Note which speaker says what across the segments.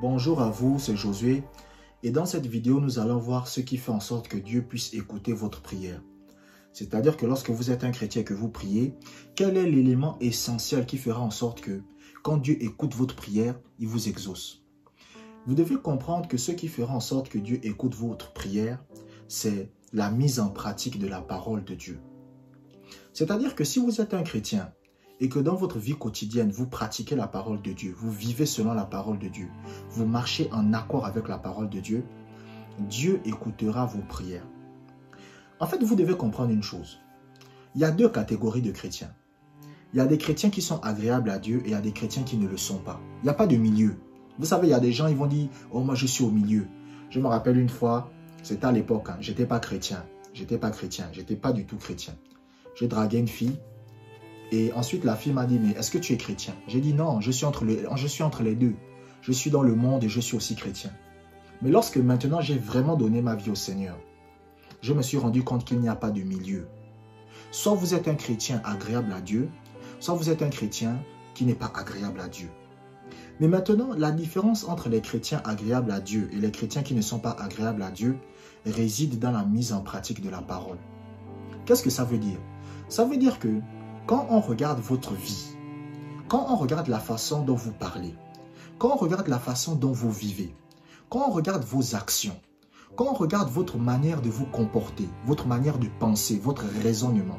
Speaker 1: Bonjour à vous, c'est Josué et dans cette vidéo, nous allons voir ce qui fait en sorte que Dieu puisse écouter votre prière. C'est-à-dire que lorsque vous êtes un chrétien et que vous priez, quel est l'élément essentiel qui fera en sorte que quand Dieu écoute votre prière, il vous exauce? Vous devez comprendre que ce qui fera en sorte que Dieu écoute votre prière, c'est la mise en pratique de la parole de Dieu. C'est-à-dire que si vous êtes un chrétien et que dans votre vie quotidienne, vous pratiquez la parole de Dieu, vous vivez selon la parole de Dieu, vous marchez en accord avec la parole de Dieu, Dieu écoutera vos prières. En fait, vous devez comprendre une chose. Il y a deux catégories de chrétiens. Il y a des chrétiens qui sont agréables à Dieu et il y a des chrétiens qui ne le sont pas. Il n'y a pas de milieu. Vous savez, il y a des gens, ils vont dire « Oh, moi, je suis au milieu. » Je me rappelle une fois, c'était à l'époque, je n'étais pas chrétien. J'étais pas du tout chrétien. J'ai dragué une fille. Et ensuite, la fille m'a dit, mais est-ce que tu es chrétien? J'ai dit non, je suis entre les deux. Je suis dans le monde et je suis aussi chrétien. Mais lorsque maintenant j'ai vraiment donné ma vie au Seigneur, je me suis rendu compte qu'il n'y a pas de milieu. Soit vous êtes un chrétien agréable à Dieu, soit vous êtes un chrétien qui n'est pas agréable à Dieu. Mais maintenant, la différence entre les chrétiens agréables à Dieu et les chrétiens qui ne sont pas agréables à Dieu réside dans la mise en pratique de la parole. Qu'est-ce que ça veut dire? Ça veut dire que quand on regarde votre vie, quand on regarde la façon dont vous parlez, quand on regarde la façon dont vous vivez, quand on regarde vos actions, quand on regarde votre manière de vous comporter, votre manière de penser, votre raisonnement,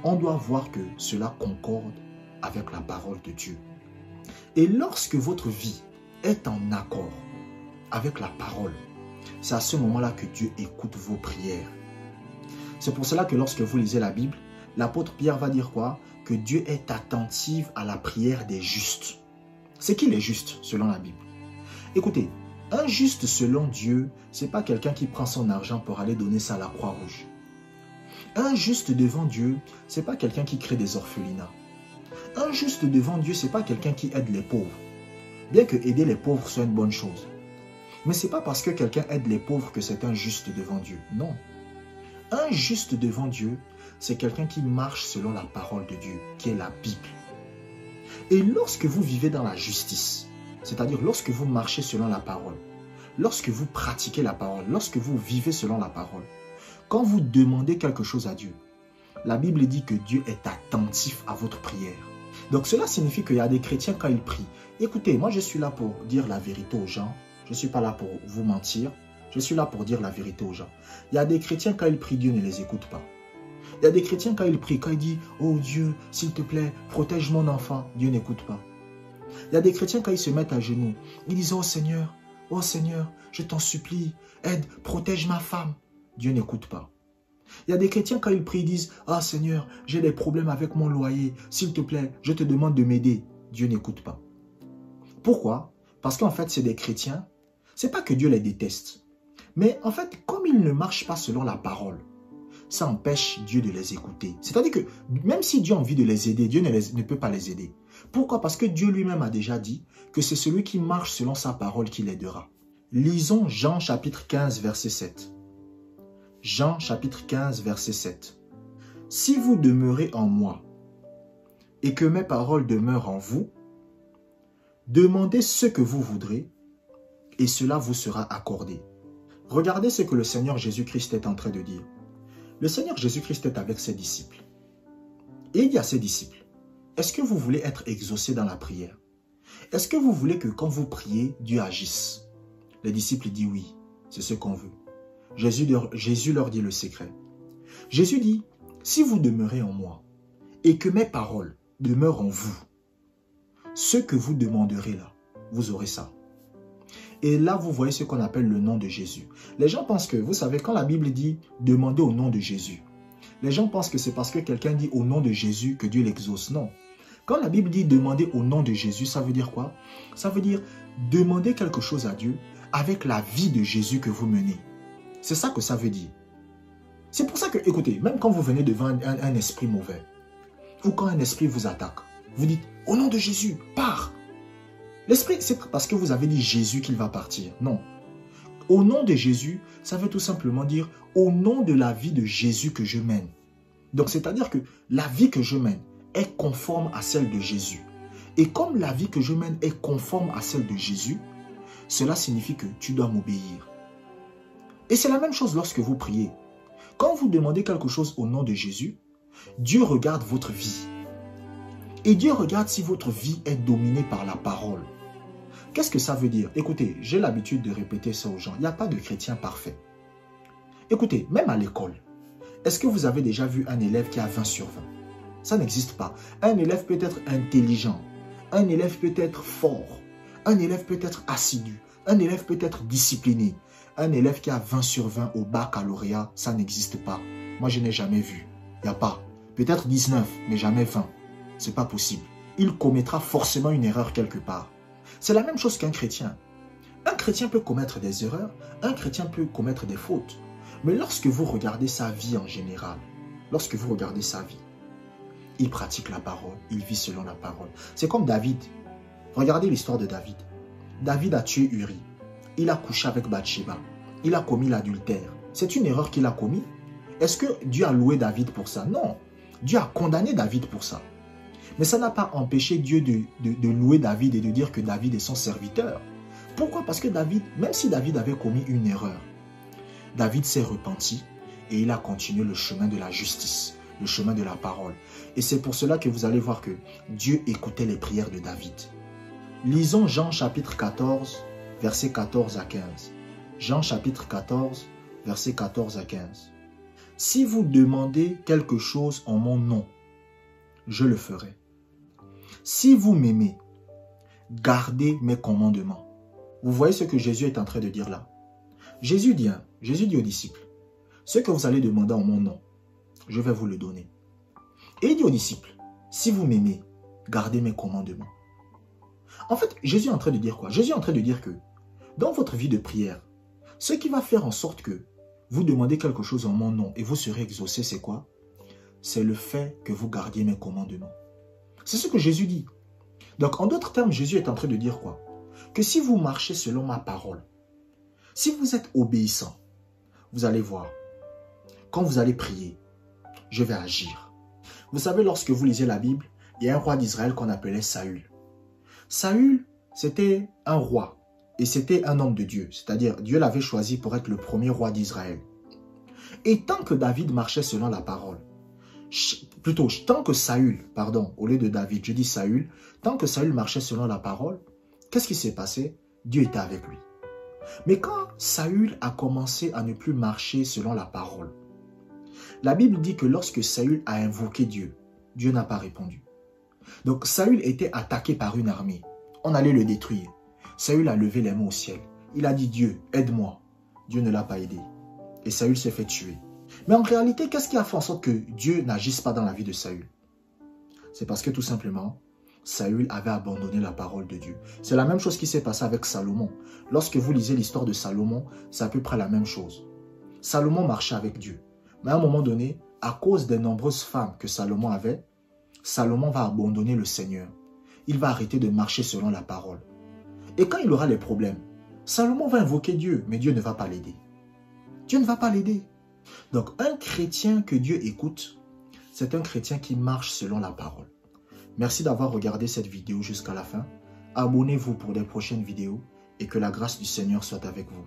Speaker 1: on doit voir que cela concorde avec la parole de Dieu. Et lorsque votre vie est en accord avec la parole, c'est à ce moment-là que Dieu écoute vos prières. C'est pour cela que lorsque vous lisez la Bible, l'apôtre Pierre va dire quoi? Que Dieu est attentif à la prière des justes. C'est qui les justes selon la Bible? Écoutez, un juste selon Dieu, ce n'est pas quelqu'un qui prend son argent pour aller donner ça à la Croix-Rouge. Un juste devant Dieu, ce n'est pas quelqu'un qui crée des orphelinats. Un juste devant Dieu, ce n'est pas quelqu'un qui aide les pauvres. Bien que aider les pauvres soit une bonne chose. Mais ce n'est pas parce que quelqu'un aide les pauvres que c'est un juste devant Dieu. Non. Un juste devant Dieu, c'est quelqu'un qui marche selon la parole de Dieu, qui est la Bible. Et lorsque vous vivez dans la justice, c'est-à-dire lorsque vous marchez selon la parole, lorsque vous pratiquez la parole, lorsque vous vivez selon la parole, quand vous demandez quelque chose à Dieu, la Bible dit que Dieu est attentif à votre prière. Donc cela signifie qu'il y a des chrétiens quand ils prient. Écoutez, moi je suis là pour dire la vérité aux gens, je ne suis pas là pour vous mentir, je suis là pour dire la vérité aux gens. Il y a des chrétiens quand ils prient, Dieu ne les écoute pas. Il y a des chrétiens quand ils prient, quand ils disent « Oh Dieu, s'il te plaît, protège mon enfant », Dieu n'écoute pas. Il y a des chrétiens quand ils se mettent à genoux, ils disent « Oh Seigneur, je t'en supplie, aide, protège ma femme », Dieu n'écoute pas. Il y a des chrétiens quand ils prient, ils disent « Ah Seigneur, j'ai des problèmes avec mon loyer, s'il te plaît, je te demande de m'aider », Dieu n'écoute pas. Pourquoi? Parce qu'en fait, c'est des chrétiens, c'est pas que Dieu les déteste, mais en fait, comme ils ne marchent pas selon la parole, ça empêche Dieu de les écouter. C'est-à-dire que même si Dieu a envie de les aider, Dieu ne peut pas les aider. Pourquoi? Parce que Dieu lui-même a déjà dit que c'est celui qui marche selon sa parole qui l'aidera. Lisons Jean chapitre 15, verset 7. Jean chapitre 15, verset 7. « Si vous demeurez en moi et que mes paroles demeurent en vous, demandez ce que vous voudrez et cela vous sera accordé. » Regardez ce que le Seigneur Jésus-Christ est en train de dire. Le Seigneur Jésus-Christ est avec ses disciples. Et il dit à ses disciples, est-ce que vous voulez être exaucés dans la prière? Est-ce que vous voulez que quand vous priez, Dieu agisse? Les disciples disent oui, c'est ce qu'on veut. Jésus leur dit le secret. Jésus dit, si vous demeurez en moi et que mes paroles demeurent en vous, ce que vous demanderez là, vous aurez ça. Et là, vous voyez ce qu'on appelle le nom de Jésus. Les gens pensent que, vous savez, quand la Bible dit « demandez au nom de Jésus », les gens pensent que c'est parce que quelqu'un dit au nom de Jésus que Dieu l'exauce. Non. Quand la Bible dit « demandez au nom de Jésus », ça veut dire quoi? Ça veut dire demander quelque chose à Dieu avec la vie de Jésus que vous menez. C'est ça que ça veut dire. C'est pour ça que, écoutez, même quand vous venez devant un esprit mauvais, ou quand un esprit vous attaque, vous dites « au nom de Jésus, pars !» L'esprit, c'est pas parce que vous avez dit Jésus qu'il va partir. Non. Au nom de Jésus, ça veut tout simplement dire au nom de la vie de Jésus que je mène. Donc, c'est-à-dire que la vie que je mène est conforme à celle de Jésus. Et comme la vie que je mène est conforme à celle de Jésus, cela signifie que tu dois m'obéir. Et c'est la même chose lorsque vous priez. Quand vous demandez quelque chose au nom de Jésus, Dieu regarde votre vie. Et Dieu regarde si votre vie est dominée par la parole. Qu'est-ce que ça veut dire? Écoutez, j'ai l'habitude de répéter ça aux gens. Il n'y a pas de chrétien parfait. Écoutez, même à l'école, est-ce que vous avez déjà vu un élève qui a 20 sur 20? Ça n'existe pas. Un élève peut être intelligent. Un élève peut être fort. Un élève peut être assidu. Un élève peut être discipliné. Un élève qui a 20 sur 20 au baccalauréat, ça n'existe pas. Moi, je n'ai jamais vu. Il n'y a pas. Peut-être 19, mais jamais 20. C'est pas possible. Il commettra forcément une erreur quelque part. C'est la même chose qu'un chrétien. Un chrétien peut commettre des erreurs. Un chrétien peut commettre des fautes. Mais lorsque vous regardez sa vie en général, lorsque vous regardez sa vie, il pratique la parole, il vit selon la parole. C'est comme David. Regardez l'histoire de David. David a tué Uri. Il a couché avec Bathsheba. Il a commis l'adultère. C'est une erreur qu'il a commise. Est-ce que Dieu a loué David pour ça? Non. Dieu a condamné David pour ça. Mais ça n'a pas empêché Dieu de louer David et de dire que David est son serviteur. Pourquoi? Parce que David, même si David avait commis une erreur, David s'est repenti et il a continué le chemin de la justice, le chemin de la parole. Et c'est pour cela que vous allez voir que Dieu écoutait les prières de David. Lisons Jean chapitre 14, versets 14 à 15. Jean chapitre 14, versets 14 à 15. Si vous demandez quelque chose en mon nom, je le ferai. Si vous m'aimez, gardez mes commandements. Vous voyez ce que Jésus est en train de dire là? Jésus dit aux disciples, ce que vous allez demander en mon nom, je vais vous le donner. Et il dit aux disciples, si vous m'aimez, gardez mes commandements. En fait, Jésus est en train de dire quoi? Jésus est en train de dire que dans votre vie de prière, ce qui va faire en sorte que vous demandez quelque chose en mon nom et vous serez exaucé, c'est quoi? C'est le fait que vous gardiez mes commandements. C'est ce que Jésus dit. Donc, en d'autres termes, Jésus est en train de dire quoi? Que si vous marchez selon ma parole, si vous êtes obéissant, vous allez voir, quand vous allez prier, je vais agir. Vous savez, lorsque vous lisez la Bible, il y a un roi d'Israël qu'on appelait Saül. Saül, c'était un roi et c'était un homme de Dieu. C'est-à-dire, Dieu l'avait choisi pour être le premier roi d'Israël. Et tant que David marchait selon la parole, plutôt, tant que Saül, pardon, au lieu de David, je dis Saül, tant que Saül marchait selon la parole, qu'est-ce qui s'est passé? Dieu était avec lui. Mais quand Saül a commencé à ne plus marcher selon la parole, la Bible dit que lorsque Saül a invoqué Dieu, Dieu n'a pas répondu. Donc Saül était attaqué par une armée. On allait le détruire. Saül a levé les mains au ciel. Il a dit, Dieu, aide-moi. Dieu ne l'a pas aidé. Et Saül s'est fait tuer. Mais en réalité, qu'est-ce qui a fait en sorte que Dieu n'agisse pas dans la vie de Saül? C'est parce que tout simplement, Saül avait abandonné la parole de Dieu. C'est la même chose qui s'est passée avec Salomon. Lorsque vous lisez l'histoire de Salomon, c'est à peu près la même chose. Salomon marchait avec Dieu. Mais à un moment donné, à cause des nombreuses femmes que Salomon avait, Salomon va abandonner le Seigneur. Il va arrêter de marcher selon la parole. Et quand il aura les problèmes, Salomon va invoquer Dieu, mais Dieu ne va pas l'aider. Dieu ne va pas l'aider. Donc, un chrétien que Dieu écoute, c'est un chrétien qui marche selon la parole. Merci d'avoir regardé cette vidéo jusqu'à la fin. Abonnez-vous pour des prochaines vidéos et que la grâce du Seigneur soit avec vous.